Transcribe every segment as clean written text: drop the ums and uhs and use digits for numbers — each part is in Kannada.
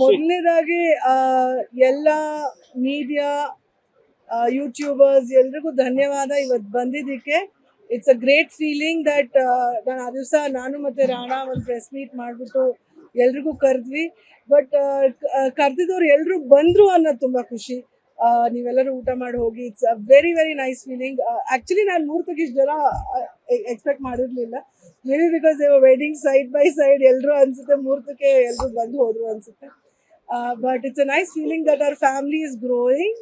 ಮೊದಲನೇದಾಗಿ ಎಲ್ಲ ಮೀಡಿಯಾ ಯೂಟ್ಯೂಬರ್ಸ್ ಎಲ್ರಿಗೂ ಧನ್ಯವಾದ ಇವತ್ತು ಬಂದಿದ್ದಕ್ಕೆ. It's a great feeling that ನಾನು ಆ ದಿವಸ ನಾನು ಮತ್ತು ರಾಣಾ ಒಂದು ಪ್ರೆಸ್ ಮೀಟ್ ಮಾಡಿಬಿಟ್ಟು ಎಲ್ರಿಗೂ ಕರೆದ್ವಿ. ಬಟ್ ಕರೆದಿದ್ದವ್ರು ಎಲ್ಲರೂ ಬಂದರು ಅನ್ನೋದು ತುಂಬ ಖುಷಿ. ನೀವೆಲ್ಲರೂ ಊಟ ಮಾಡಿ ಹೋಗಿ. It's a very very nice feeling. Actually ನಾನು ಮೂರ್ತಕ್ಕೆ ಇಷ್ಟು ಜನ ಎಕ್ಸ್ಪೆಕ್ಟ್ ಮಾಡಿರಲಿಲ್ಲ. Maybe because they were wedding side by side ಎಲ್ಲರೂ ಅನಿಸುತ್ತೆ ಮೂರ್ತಕ್ಕೆ ಎಲ್ಲರೂ ಬಂದು ಹೋದರು ಅನಿಸುತ್ತೆ. But it's a nice feeling that our family is growing.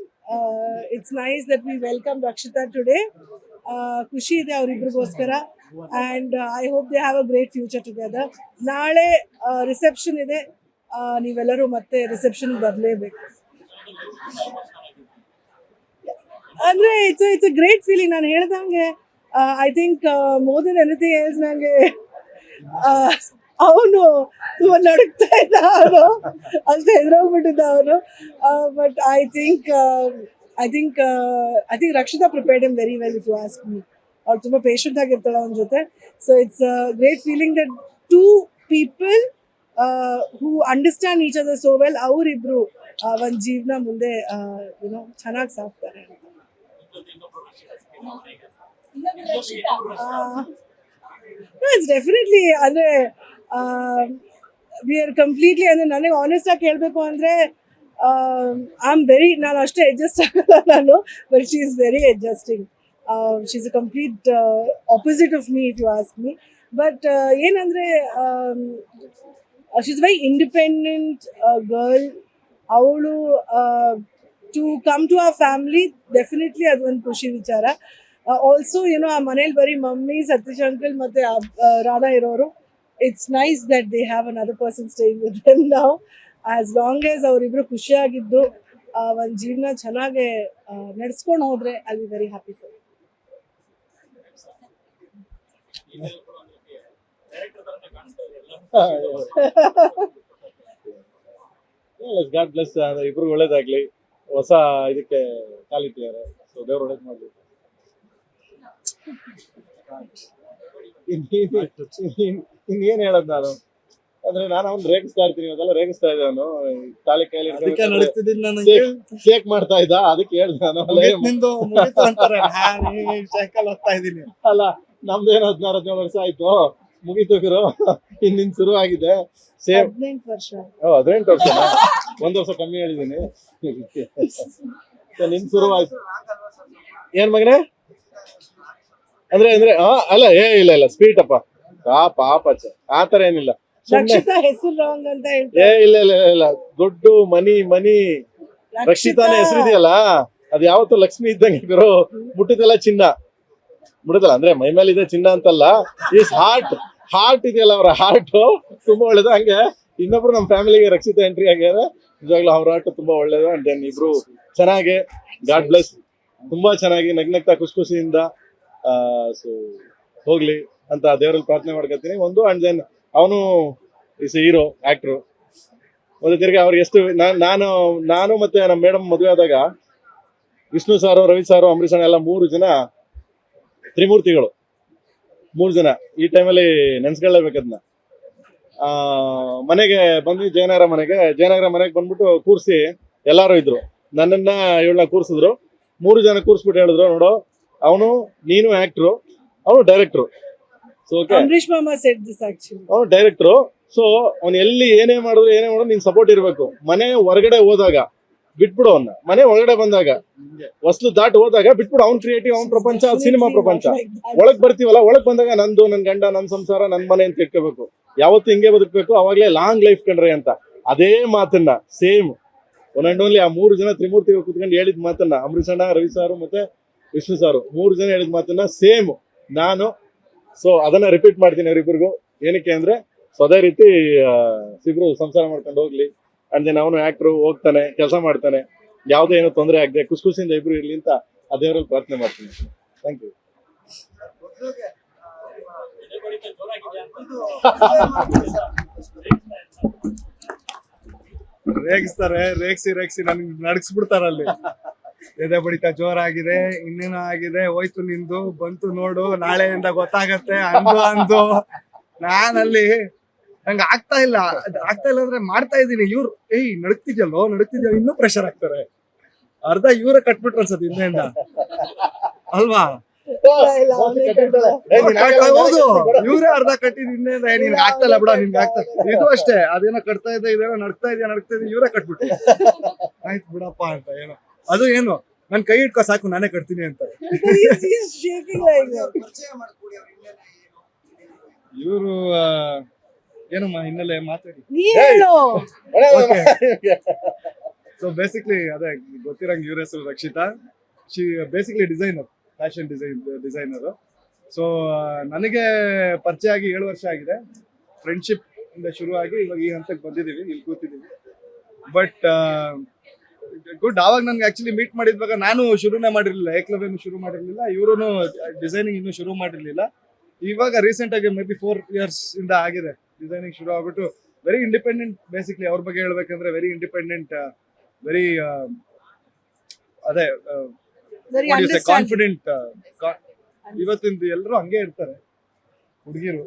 It's nice that we welcome Rakshita today. ಖುಷಿ ಇದೆ ಅವರಿಬ್ರಿಗೋಸ್ಕರ. And I hope they have a great future together. ನಾಳೆ ರಿಸೆಪ್ಷನ್ ಇದೆ. ನೀವೆಲ್ಲರೂ ಮತ್ತೆ ರಿಸೆಪ್ಷನ್ ಬರಲೇಬೇಕು. ಅಂದರೆ ಇಟ್ಸ್ ಅ ಗ್ರೇಟ್ ಫೀಲಿಂಗ್. ನಾನು ಹೇಳ್ದಂಗೆ I think more than anything else ನನಗೆ ಅವನು ತುಂಬ ನಡುಕ್ತಾ ಇದ್ದ, ಅವನು ಅಷ್ಟು ಹೆದರೋಗ್ಬಿಟ್ಟಿದ್ದ ಅವನು. But I think Rakshitha prepared him very well if you ask me. ಅವ್ಳು ತುಂಬ ಪೇಷಂಟ್ ಆಗಿರ್ತಾಳೆ ಅವನ ಜೊತೆ. So it's a great feeling that two people who understand each other so well, ಅವರಿಬ್ರು ಒಂದು ಜೀವನ ಮುಂದೆ ಏನೋ ಚೆನ್ನಾಗಿ ಸಾಕ್ತಾರೆ ಅಂತ. ಇಟ್ಸ್ ಡೆಫಿನೆಟ್ಲಿ ಅಂದರೆ ವಿ ಆರ್ ಕಂಪ್ಲೀಟ್ಲಿ, ಅಂದರೆ ನನಗೆ ಆನೆಸ್ಟಾಗಿ ಹೇಳಬೇಕು ಅಂದರೆ ಐ ಆಮ್ ವೆರಿ, ನಾನು ಅಷ್ಟೇ ಅಡ್ಜಸ್ಟ್ ಆಗಲ್ಲ ನಾನು. But she is very adjusting. She is a complete opposite of me if you ask me. But ಏನಂದರೆ she is very independent girl. ಅವಳು to come to our family definitely ಅದೊಂದು ಖುಷಿ ವಿಚಾರ. ಆಲ್ಸೋ ಏನೋ ಆ ಮನೇಲಿ ಬರೀ ಮಮ್ಮಿ, ಸತೀಶ್ ಅಂಕಲ್ ಮತ್ತು ರಾಧಾ ಇರೋರು. It's nice that they have another person staying with them now. As long as ಅವರಿಬ್ಬರು ಖುಷಿಯಾಗಿದ್ದು ಒಂದು ಜೀವನ ಚೆನ್ನಾಗಿ ನಡೆಸ್ಕೊಂಡು ಹೋದರೆ I be very happy for. God bless. ಇಬ್ರು ಒಳ್ಳೇದಾಗ್ಲಿ. ಹೊಸ ಇದಕ್ಕೆ ಕಾಲಿಟ್ಟಿದ್ದಾರೆ. ಸೊ ದೇವ್ರು ಒಳ್ಳೇದು ಮಾಡಲಿ. ಇನ್ನೇನ್ ಹೇಳದ್ ನಾನು ಅಂದ್ರೆ, ನಾನು ಅವ್ನು ರೇಗಿಸ್ತಾ ಇರ್ತೀನಿ, ಅದೆಲ್ಲ ರೇಗಿಸ್ತಾ ಇದ್ದೆ. ಅವನು ತಾಲಿ ಕೈಲಿ ಶೇಕ್ ಮಾಡ್ತಾ ಇದ್ದ, ಅದಕ್ಕೆ ಹೇಳ್ದೆ ನಾನು. ಅಲ್ಲ, ನಮ್ದೇನು 16-17 ವರ್ಷ ಆಯ್ತು, ಮುಗೀತು ಗುರು. ಇನ್ನಿನ್ ಶುರು ಆಗಿದೆ. 18 ವರ್ಷ. 18 ವರ್ಷ, 1 ವರ್ಷ ಕಮ್ಮಿ ಹೇಳಿದೀನಿ. ನಿನ್ ಶುರು ಆಯ್ತು. ಏನ್ ಮಗನೇ ಅಂದ್ರೆ ಅಲ್ಲ, ಇಲ್ಲ ಸ್ವೀಟ್ ಅಪ್ಪ, ಪಾಪ ಆತರ ಏನಿಲ್ಲ. ಇಲ್ಲ ದೊಡ್ಡ ಮನಿ ರಕ್ಷಿತಾನ ಹೆಸರಿದೆಯಲ್ಲ, ಅದ್ ಯಾವತ್ತೂ ಲಕ್ಷ್ಮಿ ಇದ್ದಂಗೆ ಗುರು. ಮುಟ್ಟಿದೆಲ್ಲ ಚಿನ್ನ ಮುಡುದಲ್ಲ, ಅಂದ್ರೆ ಮೈ ಮೇಲೆ ಇದೆ ಚಿನ್ನ ಅಂತಲ್ಲ. ಈಸ್ ಹಾರ್ಟ್ ಇದೆಯಲ್ಲ, ಅವರ ಹಾರ್ಟ್ ತುಂಬಾ ಒಳ್ಳೇದು. ಹಂಗೆ ಇನ್ನೊಬ್ರು ನಮ್ಮ ಫ್ಯಾಮಿಲಿಗೆ ರಕ್ಷಿತಾ ಎಂಟ್ರಿ ಆಗ್ಯಾರ. ನಿಜವಾಗ್ಲೂ ಅವ್ರ ಹಾರ್ಟ್ ತುಂಬಾ ಒಳ್ಳೇದು. ಅಂಡ್ ದೆನ್ ಇಬ್ರು ಚೆನ್ನಾಗಿ, ಗಾಡ್ ಬ್ಲೆಸ್, ತುಂಬಾ ಚೆನ್ನಾಗಿ ನಗ್ನಗ್ತಾ ಖುಷಿಯಿಂದ ಸೊ ಹೋಗ್ಲಿ ಅಂತ ದೇವರಲ್ಲಿ ಪ್ರಾರ್ಥನೆ ಮಾಡ್ಕೊತೀನಿ. ಒಂದು ಅಂಡ್ ದೆನ್ ಅವನು ಇಸ್ ಹೀರೋ, ಆಕ್ಟ್ರು. ಮತ್ತೆ ತಿರ್ಗಿ ಅವ್ರಿಗೆ ಎಷ್ಟು ನಾನು ಮತ್ತೆ ನಮ್ಮ ಮೇಡಮ್ ಮದುವೆ ಆದಾಗ ವಿಷ್ಣು ಸಾರು, ರವಿ ಸಾರು, ಅಂಬರೀಷ್ ಅಣ್ಣ ಎಲ್ಲ 3 ಜನ ತ್ರಿಮೂರ್ತಿಗಳು. 3 ಜನ ಈ ಟೈಮಲ್ಲಿ ನೆನ್ಸ್ಕೊಳ್ಳೇಬೇಕದ್ನ. ಮನೆಗೆ ಬಂದ್ವಿ, ಜಯನಗರ ಮನೆಗೆ ಬಂದ್ಬಿಟ್ಟು ಕೂರ್ಸಿ ಎಲ್ಲಾರು ಇದ್ರು. ನನ್ನನ್ನ ಇವಳನ್ನ ಕೂರ್ಸಿದ್ರು. 3 ಜನ ಕೂರ್ಸ್ಬಿಟ್ಟು ಹೇಳಿದ್ರು, ನೋಡು ಅವನು ನೀನು ಆಕ್ಟ್ರು, ಅವನು ಡೈರೆಕ್ಟ್ರು. ಸೊ ಅಂಬರೀಶ್ ಮಾಮಾ ಸೆಡ್ ದಿಸ್ ಆಕ್ಚುಲಿ. ಅವನು ಡೈರೆಕ್ಟ್ರು. ಸೊ ಅವ್ನು ಎಲ್ಲಿ ಏನೇ ಮಾಡಿದ್ರು ನೀನ್ ಸಪೋರ್ಟ್ ಇರ್ಬೇಕು. ಮನೆ ಹೊರಗಡೆ ಹೋದಾಗ ಬಿಟ್ಬಿಡು ಅವನ್ನ, ಮನೆ ಒಳಗಡೆ ಬಂದಾಗ ಹೊಸ್ಲು ದಾಟ್ ಹೋದಾಗ ಬಿಟ್ಬಿಡು. ಅವ್ನ್ ಕ್ರಿಯೇಟಿವ್, ಅವ್ನ್ ಪ್ರಪಂಚ, ಸಿನಿಮಾ ಪ್ರಪಂಚ. ಒಳಗ್ ಬರ್ತೀವಲ್ಲ, ಒಳಗ್ ಬಂದಾಗ ನಂದು, ನನ್ ಗಂಡ, ನನ್ ಸಂಸಾರ, ನನ್ ಮನೆ ಅಂತ ಇಟ್ಕೋಬೇಕು. ಯಾವತ್ತು ಹಿಂಗೆ ಬದುಕ್ಬೇಕು, ಅವಾಗ್ಲೇ ಲಾಂಗ್ ಲೈಫ್ ಕಂಡ್ರಿ ಅಂತ. ಅದೇ ಮಾತನ್ನ ಸೇಮ್ ಒನ್ ಅಂಡ್ ಓನ್ಲಿ ಆ 3 ಜನ ತ್ರಿಮೂರ್ತಿಗಳು ಕುತ್ಕೊಂಡು ಹೇಳಿದ ಮಾತನ್ನ, ಅಂಬರೀಷ್ ಅಣ್ಣ, ರವಿ ಸಾರು ಮತ್ತೆ ವಿಷ್ಣು ಸಾರು 3 ಜನ ಹೇಳಿದ ಮಾತನ್ನ ಸೇಮ್ ನಾನು. ಸೊ ಅದನ್ನ ರಿಪೀಟ್ ಮಾಡ್ತೀನಿ ಅವರಿಬ್ಬರಿಗೂ. ಏನಕ್ಕೆ ಅಂದ್ರೆ, ಸೊ ಅದೇ ರೀತಿ ಇಬ್ರು ಸಂಸಾರ ಮಾಡ್ಕೊಂಡು ಹೋಗ್ಲಿ. ಅಂಡ್ ದೆನ್ ಅವನು ಆಕ್ಟ್ರು, ಹೋಗ್ತಾನೆ, ಕೆಲಸ ಮಾಡ್ತಾನೆ, ಯಾವುದೇ ಏನೋ ತೊಂದರೆ ಆಗದೆ ಖುಷಿಯಿಂದ ಇಬ್ರು ಇರ್ಲಿ ಅಂತ ಆ ದೇವರಲ್ಲಿ ಪ್ರಾರ್ಥನೆ ಮಾಡ್ತೀನಿ. Thank you. ರೇಗಿಸಿ ನನ್ಗೆ ನಡ್ಸ್ಬಿಡ್ತಾರಲ್ಲಿ. ಎದೆ ಬಡಿತ ಜೋರಾಗಿದೆ, ಇನ್ನೇನೋ ಆಗಿದೆ, ಹೋಯ್ತು ನಿಂದು, ಬಂತು ನೋಡು, ನಾಳೆಯಿಂದ ಗೊತ್ತಾಗತ್ತೆ ಅಂದು ನಾನಲ್ಲಿ ನಂಗೆ ಆಗ್ತಾ ಇಲ್ಲ ಅಂದ್ರೆ ಮಾಡ್ತಾ ಇದೀನಿ, ಇವ್ರು ನಡಕ್ತಿದ್ಯಲ್ಲೋ ಇನ್ನೂ ಪ್ರೆಷರ್ ಆಗ್ತಾರೆ. ಅರ್ಧ ಇವರೇ ಕಟ್ಬಿಟ್ರು ಅನ್ಸತ್ತೆ ಹಿಂದೆಯಿಂದ ಅಲ್ವಾ? ಇಲ್ಲ, ಅವ್ನೇ ಕಟ್ಟ. ಹೌದು, ಇವ್ರೇ ಅರ್ಧ ಕಟ್ಟಿದ್ ಹಿಂದೆಯಿಂದ ನಿನ್ಗೆ ಆಗ್ತಾ ಬಿಡ, ನಿನ್ಗೆ ಆಗ್ತಾ ಇದು ಅಷ್ಟೇ. ಅದೇನೋ ಕಟ್ತಾ ಇದೆ, ಇದೇನೋ ನಡ್ತಾ ಇದೆಯಾ ಇವರೇ ಕಟ್ಬಿಟ್ಟು ಆಯ್ತು ಬಿಡಪ್ಪ ಅಂತ. ಏನೋ ಅದು ಏನು ನನ್ ಕೈ ಇಟ್ಕೋ ಸಾಕು ನಾನೇ ಕಟ್ತೀನಿ ಅಂತ. He's shaking like that. ಇವರು ಏನಮ್ಮ ಹಿನ್ನೆಲೆ ಮಾತಾಡಿ. ನೀ ಹೇಳು. ಸೊ ಬೇಸಿಕ್ಲಿ ಅದೇ ಗೊತ್ತಿರಂಗ್ ಇವ್ರ ಹೆಸರು Rakshita. She basically designer, fashion designer. So ನನಗೆ ಪರಿಚಯ ಆಗಿ 7 ವರ್ಷ ಆಗಿದೆ. ಫ್ರೆಂಡ್ಶಿಪ್ ಇಂದ ಶುರು ಆಗಿ ಇವಾಗ ಈ ಹಂತಕ್ಕೆ ಬಂದಿದ್ದೀವಿ, ಇಲ್ಲಿ ಕೂತಿದ್ದೀವಿ. But good. ಆವಾಗ ನನ್ಗೆ ಆಕ್ಚುಲಿ ಮೀಟ್ ಮಾಡಿದ್ವಾಗ ನಾನು ಶುರುನೇ ಮಾಡಿರ್ಲಿಲ್ಲ, ಏಕಲವ್ಯನು ಶುರು ಮಾಡಿರ್ಲಿಲ್ಲ, ಇವರು ಡಿಸೈನಿಂಗ್ ಇನ್ನೂ ಶುರು ಮಾಡಿರ್ಲಿಲ್ಲ. ಇವಾಗ ರೀಸೆಂಟ್ ಆಗಿ ಮೇ ಬಿ 4 years ಇಂದ ಆಗಿದೆ ಡಿಸೈನಿಂಗ್ ಶುರು ಆಗ್ಬಿಟ್ಟು. Very independent. ಬೇಸಿಕ್ಲಿ ಅವ್ರ ಬಗ್ಗೆ ಹೇಳ್ಬೇಕಂದ್ರೆ ವೆರಿ ಇಂಡಿಪೆಂಡೆಂಟ್, ವೆರಿ ಅದೇ ಕಾನ್ಫಿಡೆಂಟ್. ಇವತ್ತಿಂದ ಎಲ್ಲರೂ ಹಂಗೆ ಇರ್ತಾರೆ ಹುಡುಗಿರು.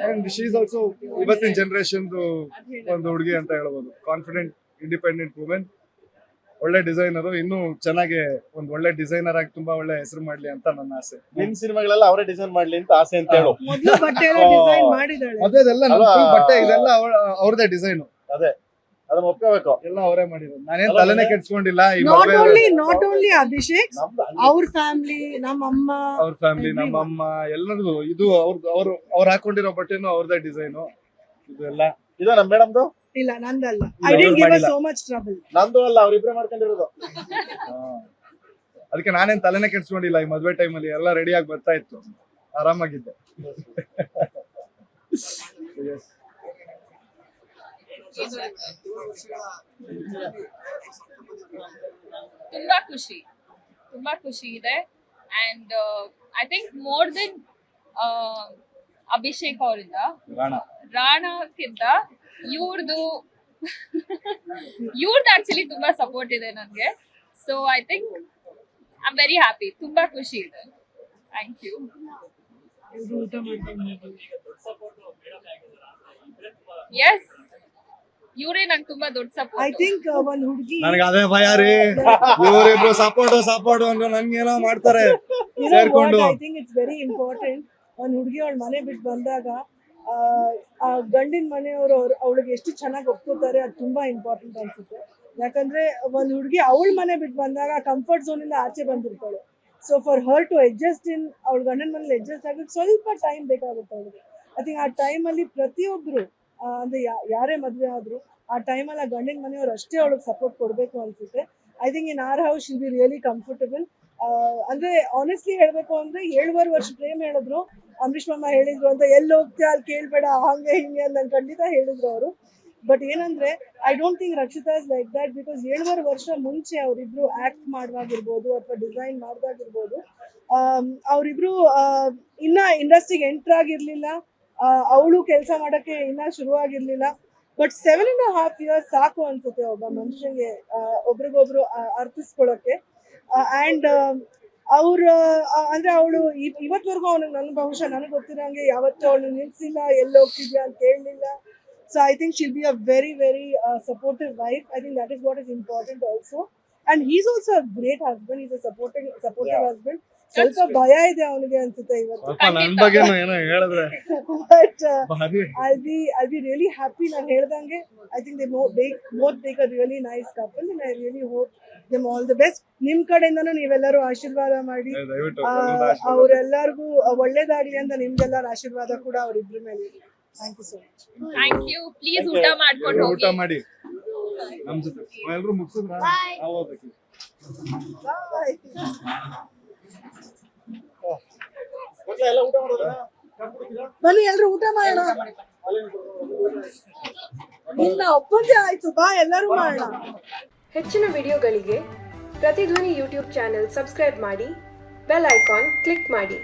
ಅಂಡ್ ಶಿ ಇಸ್ ಆಲ್ಸೋ ಇವತ್ತಿನ ಜನರೇಷನ್ ಒಂದು ಹುಡುಗಿ ಅಂತ ಹೇಳ್ಬೋದು. ಕಾನ್ಫಿಡೆಂಟ್, ಇಂಡಿಪೆಂಡೆಂಟ್ ವುಮೆನ್, ಒಳ್ಳೆ ಡಿಸೈನರ್. ಇನ್ನೂ ಚೆನ್ನಾಗಿ ಒಂದ್ ಒಳ್ಳೆ ಡಿಸೈನರ್ ಆಗಿ ತುಂಬಾ ಒಳ್ಳೆ ಹೆಸರು ಮಾಡ್ಲಿ ಅಂತ ನನ್ನ ಆಸೆ. ನಿನ್ ಸಿನಿಮಾಗಳೆಲ್ಲ ಅವರೇ ಡಿಸೈನ್ ಮಾಡ್ಲಿ ಅಂತ ಆಸೆ ಅಂತ ಹೇಳು. ಮೊದ್ಲು ಬಟ್ಟೆ ಎಲ್ಲ ಡಿಸೈನ್ ಮಾಡಿದಾಳೆ. ಅದೆಲ್ಲ ಬಟ್ಟೆ ಇದೆಲ್ಲ ಅವ್ರದೇ ಡಿಸೈನ್. ಅದೇ ಅದನ್ನ ಒಪ್ಕೋಬೇಕು. ಎಲ್ಲ ಅವರೇ ಮಾಡಿರೋದು. ನಾನೇನ್ ತಲೆನೇ ಕೆಡ್ಸ್ಕೊಂಡಿಲ್ಲ. ನಾಟ್ ಓನ್ಲಿ ಅಭಿಷೇಕ್, ಅವ್ರ ಫ್ಯಾಮಿಲಿ, ನಮ್ಮ ಅಮ್ಮ, ಅವ್ರ ಫ್ಯಾಮಿಲಿ, ನಮ್ಮ ಅಮ್ಮ, ಎಲ್ಲರದು ಇದು ಅವ್ರು ಹಾಕೊಂಡಿರೋ ಬಟ್ಟೆನು ಅವ್ರದೇ ಡಿಸೈನು. ಇದು ಎಲ್ಲ ಇದು ನಮ್ಮ ಮೇಡಮ್ದು ಇಲ್ಲ, ನಂದಲ್ಲ. I didn't give so much trouble. ನಂದು ಅಲ್ಲ, ಅವ್ರಿಬ್ರೆ ಮಾಡ್ಕೊಂಡಿರೋದು. ಅದಕ್ಕೆ ನಾನೇನ್ ತಲೆನೇ ಕೆಡ್ಸ್ಕೊಂಡಿಲ್ಲ. ಈ ಮದ್ವೆ ಟೈಮಲ್ಲಿ ಎಲ್ಲ ರೆಡಿ ಆಗಿ ಬರ್ತಾ ಇತ್ತು, ಆರಾಮಾಗಿದ್ದೆ. ತುಂಬಾ ಖುಷಿ ಇದೆ. And I think more then Abhishek ಅವರಿಂದ, ರಾಣಾಕ್ಕಿಂತ ಇವ್ರದ್ದು ಆಕ್ಚುಲಿ ತುಂಬಾ ಸಪೋರ್ಟ್ ಇದೆ ನನಗೆ. So I think I am very happy. ತುಂಬಾ ಖುಷಿ ಇದೆ. Thank you. ಎಸ್, ಇವರೇ ನಂಗೆ ತುಂಬಾ ದೊಡ್ಡ ಸಪೋರ್ಟ್. ಐ ಥಿಂಕ್ ಒಂದ್ ಹುಡುಗಿ, ನನಗೆ ಅದೇ ಭಯ ರೀ, ಇವರಿಬ್ರು ಸಪೋರ್ಟ್ ಅಂದ್ರೆ ನನ್ಗೇನೋ ಮಾಡ್ತಾರೆ ಸೇರ್ಕೊಂಡು. I think it's very important. ಒಂದ್ ಹುಡುಗಿ ಅವಳ ಮನೆ ಬಿಟ್ಟು ಬಂದಾಗ ಆ ಗಂಡಿನ ಮನೆಯವರು ಅವಳಿಗೆ ಎಷ್ಟು ಚೆನ್ನಾಗಿ ಒಪ್ಕೋತಾರೆ, ಅದು ತುಂಬಾ ಇಂಪಾರ್ಟೆಂಟ್ ಅನ್ಸುತ್ತೆ. ಯಾಕಂದ್ರೆ ಒಂದ್ ಹುಡುಗಿ ಅವಳ ಮನೆ ಬಿಟ್ಟು ಬಂದಾಗ ಕಂಫರ್ಟ್ ಝೋನ್ ಇಂದ ಆಚೆ ಬಂದಿರ್ತಾಳೆ. So for her to adjust in ಅವಳ ಗಂಡನ ಮನೇಲಿ ಅಡ್ಜಸ್ಟ್ ಆಗೋದು ಸ್ವಲ್ಪ ಟೈಮ್ ಬೇಕಾಗುತ್ತೆ ಅವಳಿಗೆ. ಐ ಥಿಂಕ್ ಆ ಟೈಮಲ್ಲಿ ಪ್ರತಿಯೊಬ್ರು ಅಂದ್ರೆ ಯಾರೇ ಮದುವೆ ಆದ್ರು ಆ ಟೈಮಲ್ಲಿ ಆ ಗಂಡಿನ ಮನೆಯವ್ರು ಅಷ್ಟೇ ಅವಳಿಗೆ ಸಪೋರ್ಟ್ ಕೊಡಬೇಕು ಅನ್ಸುತ್ತೆ. I think in our house she'll be really comfortable. ಅಂದ್ರೆ ಆನೆಸ್ಟ್ಲಿ ಹೇಳ್ಬೇಕು ಅಂದ್ರೆ 7.5 ವರ್ಷ ಪ್ರೇಮ ಹೇಳಿದ್ರು, ಅಂಬರೀಷ್ ಮಾಮ ಹೇಳಿದ್ರು ಅಂತ, ಎಲ್ಲಿ ಹೋಗ್ತೀಯ ಅಲ್ಲಿ ಕೇಳ್ಬೇಡ ಹಂಗೆ ಹಿಂಗೆ ಅಂತ ನಂಗೆ ಖಂಡಿತ ಹೇಳಿದ್ರು ಅವರು. ಬಟ್ ಏನಂದ್ರೆ I don't think Rakshita is like that. Because 7.5 ವರ್ಷ ಮುಂಚೆ ಅವರಿಬ್ರು ಆಕ್ಟ್ ಮಾಡುವಾಗಿರ್ಬೋದು ಅಥವಾ ಡಿಸೈನ್ ಮಾಡುವಾಗಿರ್ಬೋದು, ಅವರಿಬ್ರು ಇನ್ನ ಇಂಡಸ್ಟ್ರಿಗೆ ಎಂಟರ್ ಆಗಿರ್ಲಿಲ್ಲ, ಅವಳು ಕೆಲಸ ಮಾಡಕ್ಕೆ ಇನ್ನ ಶುರುವಾಗಿರ್ಲಿಲ್ಲ. ಬಟ್ 7.5 years ಸಾಕು ಅನ್ಸುತ್ತೆ ಒಬ್ಬ ಮನುಷ್ಯನಿಗೆ ಒಬ್ರಿಗೊಬ್ರು ಅರ್ಥಿಸ್ಕೊಳಕ್ಕೆ. ಅಂಡ್ ಅವ್ರ ಅಂದ್ರೆ ಅವಳು ಇವತ್ವರೆಗೂ ಅವನಿಗೆ ಬಹುಶಃ ನನಗೆ ಗೊತ್ತಿರೋಂಗೆ ಯಾವತ್ತೂ ಅವಳು ನಿಲ್ಸಿಲ್ಲ, ಎಲ್ಲಿ ಹೋಗ್ತಿದ್ಯಾ ಅಂತ ಕೇಳಲಿಲ್ಲ. So I think she'll be a very very supportive wife. I think that is what is important also. And he's also a great husband. Is a supportive husband. ಸ್ವಲ್ಪ ಭಯ ಇದೆ ಅವನಿಗೆ ಅನ್ಸುತ್ತೆ ಇವತ್ತು. ನನ್ ಬಗ್ಗೆ ಏನೋ ಹೇಳಿದ್ರೆ but I'll be really happy. ನಾನು ಹೇಳ್ದಂಗೆ I think both make a really nice couple and I really hope them all the best. ನಿಮ್ ಕಡೆಯಿಂದನೂ ನೀವೆಲ್ಲರೂ ಆಶೀರ್ವಾದ ಮಾಡಿ ಅವರೆಲ್ಲರಿಗೂ ಒಳ್ಳೇದಾಗ್ಲಿ ಅಂತ ನಿಮ್ಗೆಲ್ಲರ ಆಶೀರ್ವಾದ ಕೂಡ ಅವ್ರಿಬ್ರ ಮೇಲೆ ಇರಲಿ. Thank you so much. Thank you. Please ಊಟ ಮಾಡ್ಕೊಂಡು ಹೋಗಿ. ಊಟ ಮಾಡಿ ನಮ್ ಜೊತೆ ಎಲ್ಲರೂ ಮುಗಿಸಿದ್ರ ನಾವು ಹೋಗ್ಬೇಕು. ಬಾಯ್. ಎಲ್ಲ ಊಟ ಮಾಡೋದಾ? ಬನ್ನಿ ಎಲ್ರು ಊಟ ಮಾಡೋಣ. ನಿನ್ನ ಒಪ್ಪಂದೆ ಆಯ್ತು, ಬಾ ಎಲ್ಲರೂ ಮಾಡೋಣ. ಹೆಚ್ಚಿನ ವಿಡಿಯೋಗಳಿಗೆ ಪ್ರತಿಧ್ವನಿ ಯೂಟ್ಯೂಬ್ ಚಾನೆಲ್ ಸಬ್ಸ್ಕ್ರೈಬ್ ಮಾಡಿ, ಬೆಲ್ ಐಕಾನ್ ಕ್ಲಿಕ್ ಮಾಡಿ.